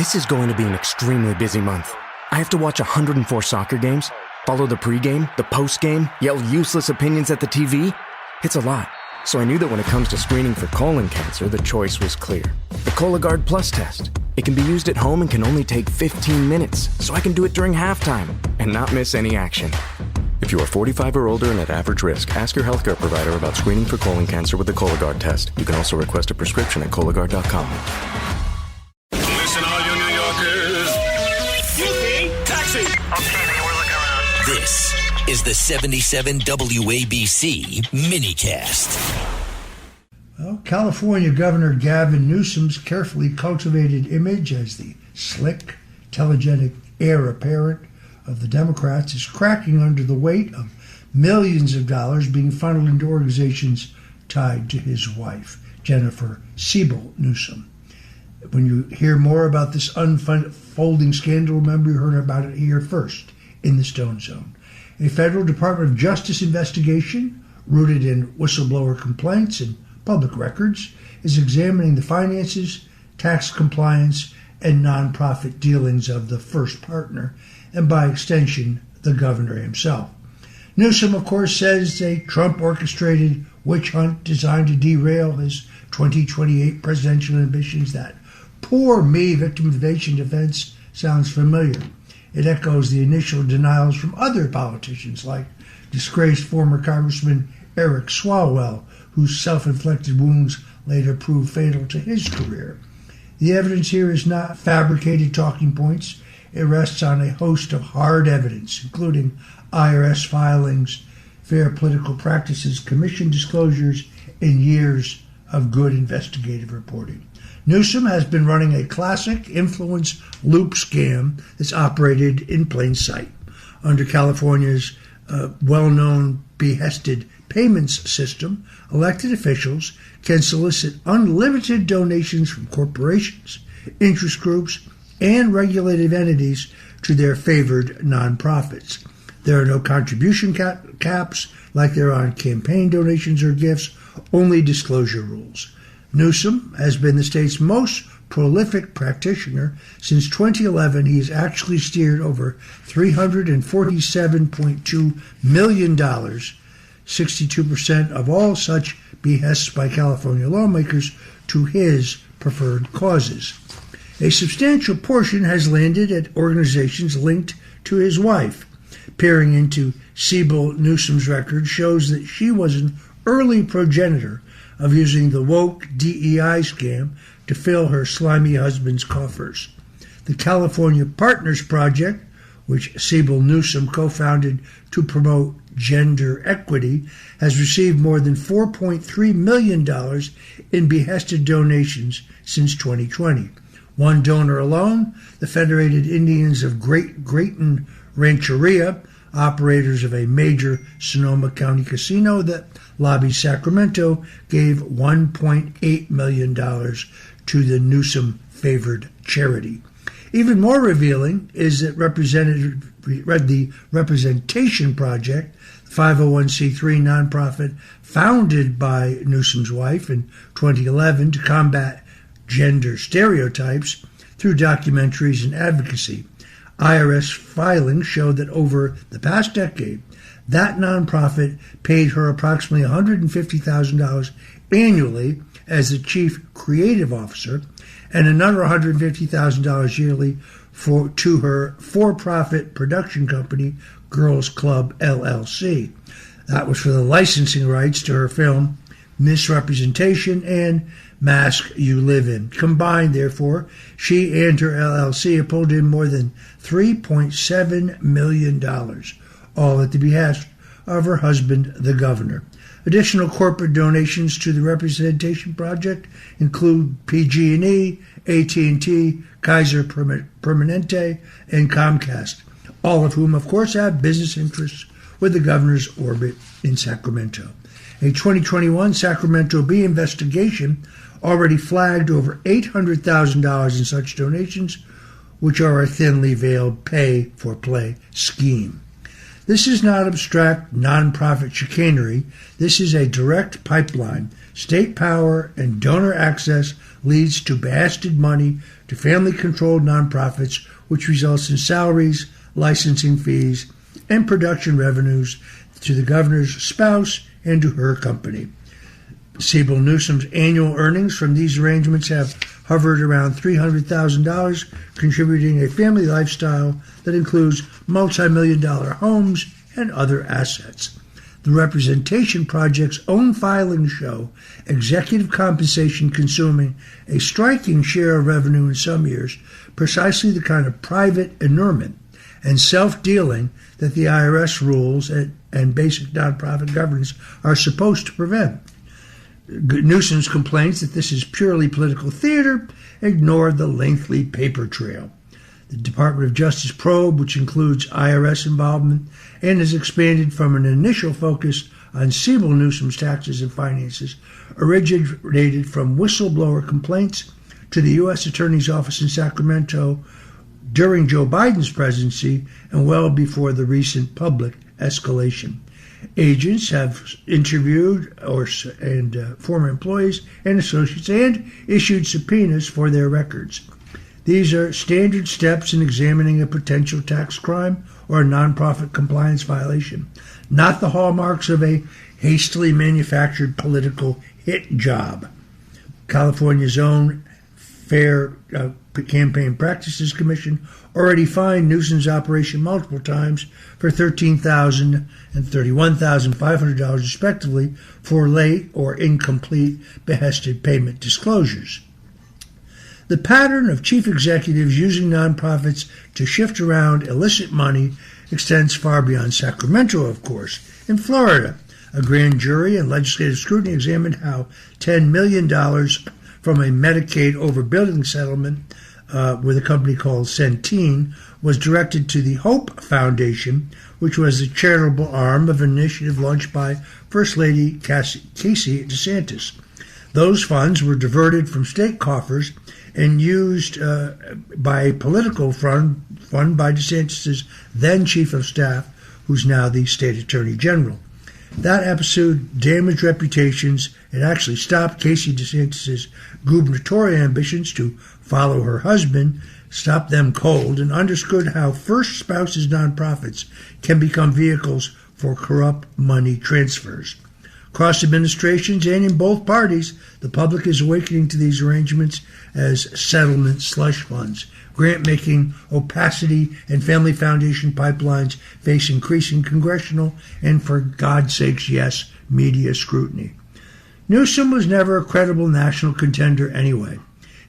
This is going to be an extremely busy month. I have to watch 104 soccer games, follow the pregame, the postgame, yell useless opinions at the TV. It's a lot. So I knew that when it comes to screening for colon cancer, the choice was clear. The Cologuard Plus test. It can be used at home and can only take 15 minutes, so I can do it during halftime and not miss any action. If you are 45 or older and at average risk, ask your healthcare provider about screening for colon cancer with the Cologuard test. You can also request a prescription at Cologuard.com. Listen, all you New Yorkers. Taxi! Okay, man, we're looking around. This is the 77 WABC minicast. Well, California Governor Gavin Newsom's carefully cultivated image as the slick, telegenic heir apparent of the Democrats is cracking under the weight of millions of dollars being funneled into organizations tied to his wife, Jennifer Siebel Newsom. When you hear more about this unfolding scandal, remember you heard about it here first in the Stone Zone. A federal Department of Justice investigation rooted in whistleblower complaints and public records is examining the finances, tax compliance, and nonprofit dealings of the first partner, and by extension, the governor himself. Newsom, of course, says a Trump-orchestrated witch hunt designed to derail his 2028 presidential ambitions. That poor me victimization defense sounds familiar. It echoes the initial denials from other politicians like disgraced former Congressman Eric Swalwell, whose self-inflicted wounds later proved fatal to his career. The evidence here is not fabricated talking points. It rests on a host of hard evidence, including IRS filings, Fair Political Practices Commission disclosures, and years of good investigative reporting. Newsom has been running a classic influence loop scam that's operated in plain sight. Under California's well-known behested payments system, elected officials can solicit unlimited donations from corporations, interest groups, and regulated entities to their favored nonprofits. There are no contribution caps like there are on campaign donations or gifts, only disclosure rules. Newsom has been the state's most prolific practitioner. Since 2011, he has actually steered over $347.2 million, 62% of all such behests by California lawmakers, to his preferred causes. A substantial portion has landed at organizations linked to his wife. Peering into Siebel Newsom's record shows that she was an early progenitor of using the woke DEI scam to fill her slimy husband's coffers. The California Partners Project, which Siebel Newsom co-founded to promote gender equity, has received more than $4.3 million in behested donations since 2020. One donor alone, the Federated Indians of Grayton Rancheria, operators of a major Sonoma County casino that lobbies Sacramento, gave $1.8 million to the Newsom-favored charity. Even more revealing is that the Representation Project, the 501c3 nonprofit founded by Newsom's wife in 2011 to combat gender stereotypes through documentaries and advocacy. IRS filings show that over the past decade, that nonprofit paid her approximately $150,000 annually as the chief creative officer and another $150,000 yearly to her for-profit production company, Girls Club LLC. That was for the licensing rights to her film Misrepresentation and Mask You Live In. Combined, therefore, she and her LLC have pulled in more than $3.7 million, all at the behest of her husband, the governor. Additional corporate donations to the Representation Project include PG&E, AT&T, Kaiser Permanente, and Comcast, all of whom, of course, have business interests with the governor's orbit in Sacramento. A 2021 Sacramento Bee investigation already flagged over $800,000 in such donations, which are a thinly veiled pay-for-play scheme. This is not abstract nonprofit chicanery. This is a direct pipeline State power and donor access leads to behested money to family-controlled nonprofits, which results in salaries, licensing fees, and production revenues to the governor's spouse and to her company. Siebel Newsom's annual earnings from these arrangements have hovered around $300,000, contributing a family lifestyle that includes multi-million-dollar homes and other assets. The Representation Project's own filings show executive compensation consuming a striking share of revenue in some years, precisely the kind of private inurement and self-dealing that the IRS rules and basic nonprofit governance are supposed to prevent. Newsom's complaints that this is purely political theater ignore the lengthy paper trail. The Department of Justice probe, which includes IRS involvement and has expanded from an initial focus on Siebel Newsom's taxes and finances, originated from whistleblower complaints to the U.S. Attorney's Office in Sacramento during Joe Biden's presidency and well before the recent public escalation. Agents have interviewed former employees and associates and issued subpoenas for their records. These are standard steps in examining a potential tax crime or a nonprofit compliance violation, not the hallmarks of a hastily manufactured political hit job. California's own Fair Campaign Practices Commission already fined Newsom's operation multiple times for $13,000 and $31,500 respectively for late or incomplete behested payment disclosures. The pattern of chief executives using nonprofits to shift around illicit money extends far beyond Sacramento, of course. In Florida, a grand jury and legislative scrutiny examined how $10 million from a Medicaid overbilling settlement with a company called Centene was directed to the Hope Foundation, which was the charitable arm of an initiative launched by First Lady Casey DeSantis. Those funds were diverted from state coffers and used by a political fund by DeSantis' then chief of staff, who's now the state attorney general. That episode damaged reputations. It actually stopped Casey DeSantis' gubernatorial ambitions to follow her husband, stopped them cold, and underscored how first spouses nonprofits can become vehicles for corrupt money transfers. Across administrations and in both parties, the public is awakening to these arrangements as settlement slush funds. Grant-making, opacity, and family foundation pipelines face increasing congressional and, for God's sakes, yes, media scrutiny. Newsom was never a credible national contender anyway.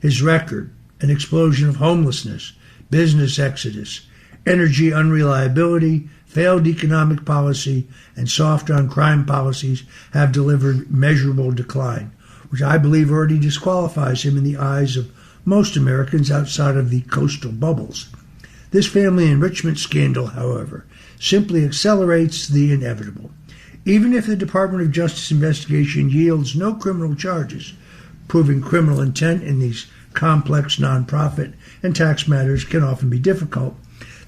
His record, an explosion of homelessness, business exodus, energy unreliability, failed economic policy, and soft-on-crime policies have delivered measurable decline, which I believe already disqualifies him in the eyes of most Americans outside of the coastal bubbles. This family enrichment scandal, however, simply accelerates the inevitable. Even if the Department of Justice investigation yields no criminal charges, proving criminal intent in these complex nonprofit and tax matters can often be difficult,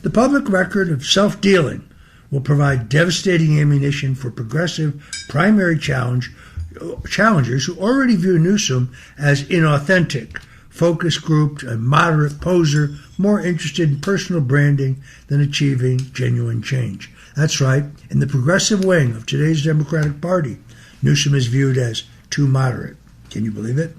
the public record of self-dealing will provide devastating ammunition for progressive primary challengers who already view Newsom as inauthentic, focus-grouped, a moderate poser, more interested in personal branding than achieving genuine change. That's right, in the progressive wing of today's Democratic Party, Newsom is viewed as too moderate. Can you believe it?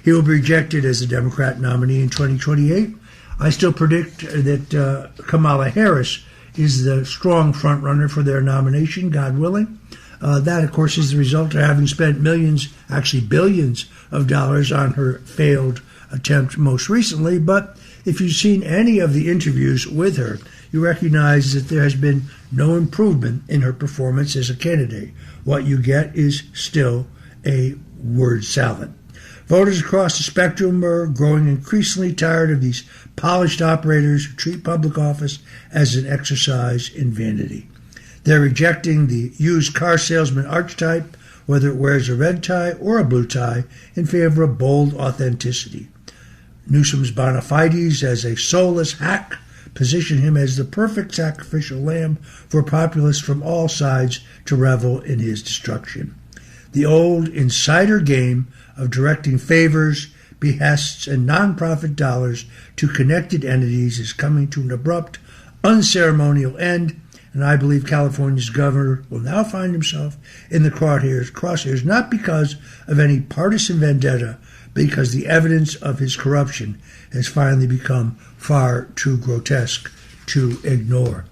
He will be rejected as the Democrat nominee in 2028. I still predict that Kamala Harris is the strong frontrunner for their nomination, God willing. That, of course, is the result of having spent millions, actually billions of dollars on her failed attempt most recently. But if you've seen any of the interviews with her, you recognize that there has been no improvement in her performance as a candidate. What you get is still a word salad. Voters across the spectrum are growing increasingly tired of these polished operators who treat public office as an exercise in vanity. They're rejecting the used car salesman archetype, whether it wears a red tie or a blue tie, in favor of bold authenticity. Newsom's bona fides as a soulless hack position him as the perfect sacrificial lamb for populists from all sides to revel in his destruction. The old insider game of directing favors, behests, and nonprofit dollars to connected entities is coming to an abrupt, unceremonial end, and I believe California's governor will now find himself in the crosshairs not because of any partisan vendetta, but because the evidence of his corruption has finally become far too grotesque to ignore.